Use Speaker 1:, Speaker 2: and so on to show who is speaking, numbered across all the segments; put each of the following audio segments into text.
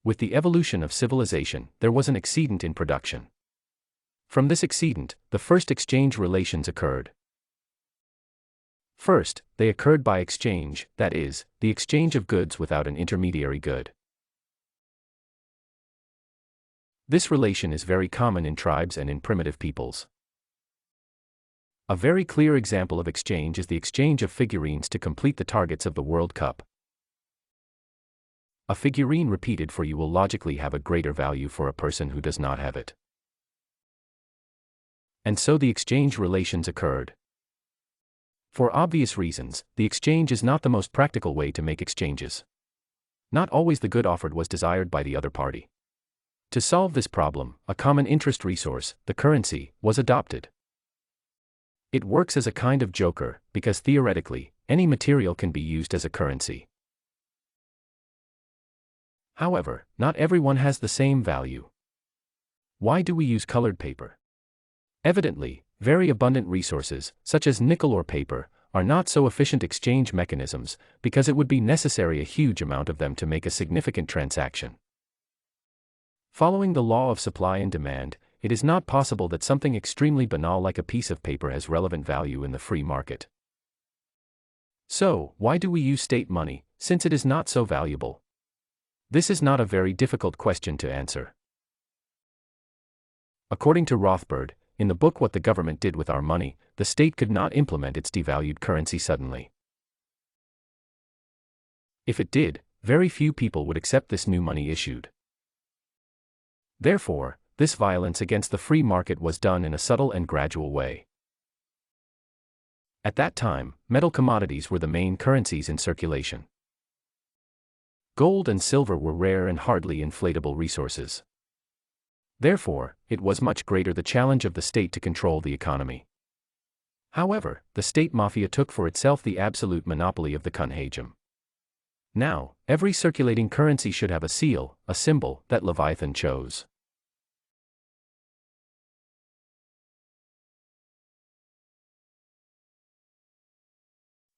Speaker 1: With the evolution of civilization, there was an excedent in production. From this excedent, the first exchange relations occurred. First, they occurred by exchange, that is, the exchange of goods without an intermediary good. This relation is very common in tribes and in primitive peoples. A very clear example of exchange is the exchange of figurines to complete the targets of the World Cup. A figurine repeated for you will logically have a greater value for a person who does not have it. And so the exchange relations occurred. For obvious reasons, the exchange is not the most practical way to make exchanges. Not always the good offered was desired by the other party. To solve this problem, a common interest resource, the currency, was adopted. It works as a kind of joker, because theoretically, any material can be used as a currency. However, not everyone has the same value. Why do we use colored paper? Evidently, very abundant resources, such as nickel or paper, are not so efficient exchange mechanisms, because it would be necessary a huge amount of them to make a significant transaction. Following the law of supply and demand, it is not possible that something extremely banal like a piece of paper has relevant value in the free market. So, why do we use state money, since it is not so valuable? This is not a very difficult question to answer. According to Rothbard, in the book What the Government Did with Our Money, the state could not implement its devalued currency suddenly. If it did, very few people would accept this new money issued. Therefore, this violence against the free market was done in a subtle and gradual way. At that time, metal commodities were the main currencies in circulation. Gold and silver were rare and hardly inflatable resources. Therefore, it was much greater the challenge of the state to control the economy. However, the state mafia took for itself the absolute monopoly of the Kunhagem. Now, every circulating currency should have a seal, a symbol, that Leviathan chose.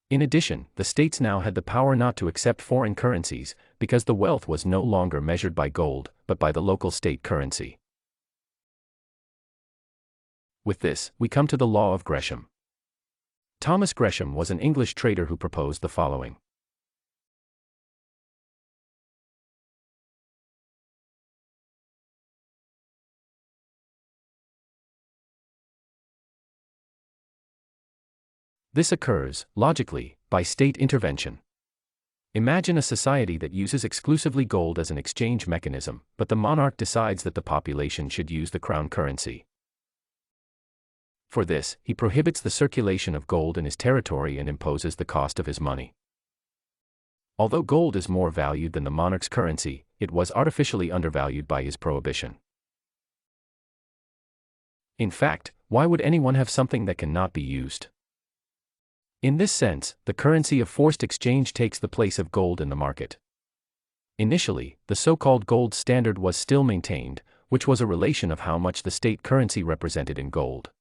Speaker 1: In addition, the states now had the power not to accept foreign currencies, because the wealth was no longer measured by gold, but by the local state currency. With this, we come to the law of Gresham. Thomas Gresham was an English trader who proposed the following. This occurs, logically, by state intervention. Imagine a society that uses exclusively gold as an exchange mechanism, but the monarch decides that the population should use the crown currency. For this, he prohibits the circulation of gold in his territory and imposes the cost of his money. Although gold is more valued than the monarch's currency, it was artificially undervalued by his prohibition. In fact, why would anyone have something that cannot be used? In this sense, the currency of forced exchange takes the place of gold in the market. Initially, the so-called gold standard was still maintained, which was a relation of how much the state currency represented in gold.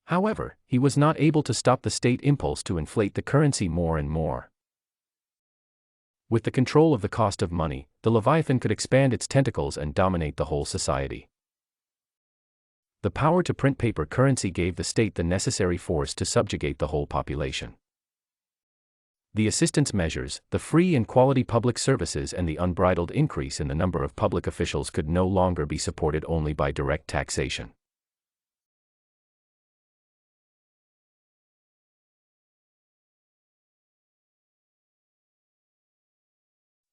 Speaker 1: However, he was not able to stop the state impulse to inflate the currency more and more. With the control of the cost of money, the Leviathan could expand its tentacles and dominate the whole society. The power to print paper currency gave the state the necessary force to subjugate the whole population. The assistance measures, the free and quality public services and the unbridled increase in the number of public officials could no longer be supported only by direct taxation.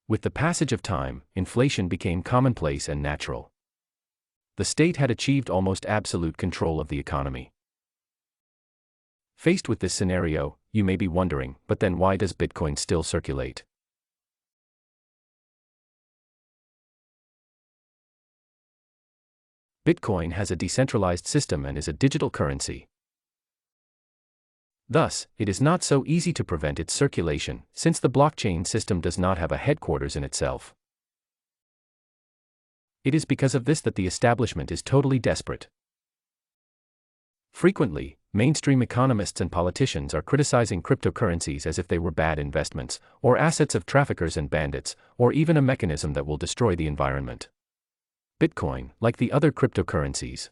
Speaker 1: With the passage of time, inflation became commonplace and natural. The state had achieved almost absolute control of the economy. Faced with this scenario, you may be wondering, but then why does Bitcoin still circulate? Bitcoin has a decentralized system and is a digital currency. Thus, it is not so easy to prevent its circulation, since the blockchain system does not have a headquarters in itself. It is because of this that the establishment is totally desperate. Frequently, Mainstream economists and politicians are criticizing cryptocurrencies as if they were bad investments, or assets of traffickers and bandits, or even a mechanism that will destroy the environment. Bitcoin, like the other cryptocurrencies,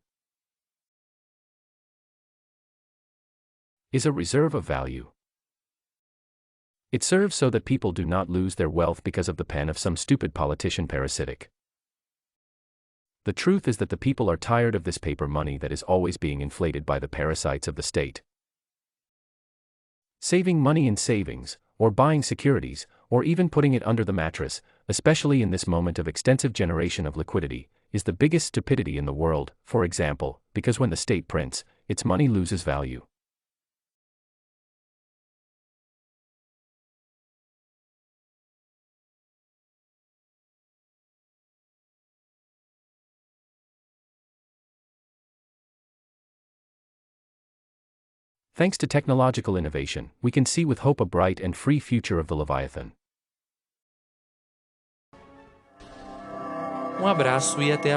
Speaker 1: is a reserve of value. It serves so that people do not lose their wealth because of the pen of some stupid politician parasitic. The truth is that the people are tired of this paper money that is always being inflated by the parasites of the state. Saving money in savings, or buying securities, or even putting it under the mattress, especially in this moment of extensive generation of liquidity, is the biggest stupidity in the world, for example, because when the state prints, its money loses value. Thanks to technological innovation, we can see with hope a bright and free future of the Leviathan.
Speaker 2: Um abraço e até a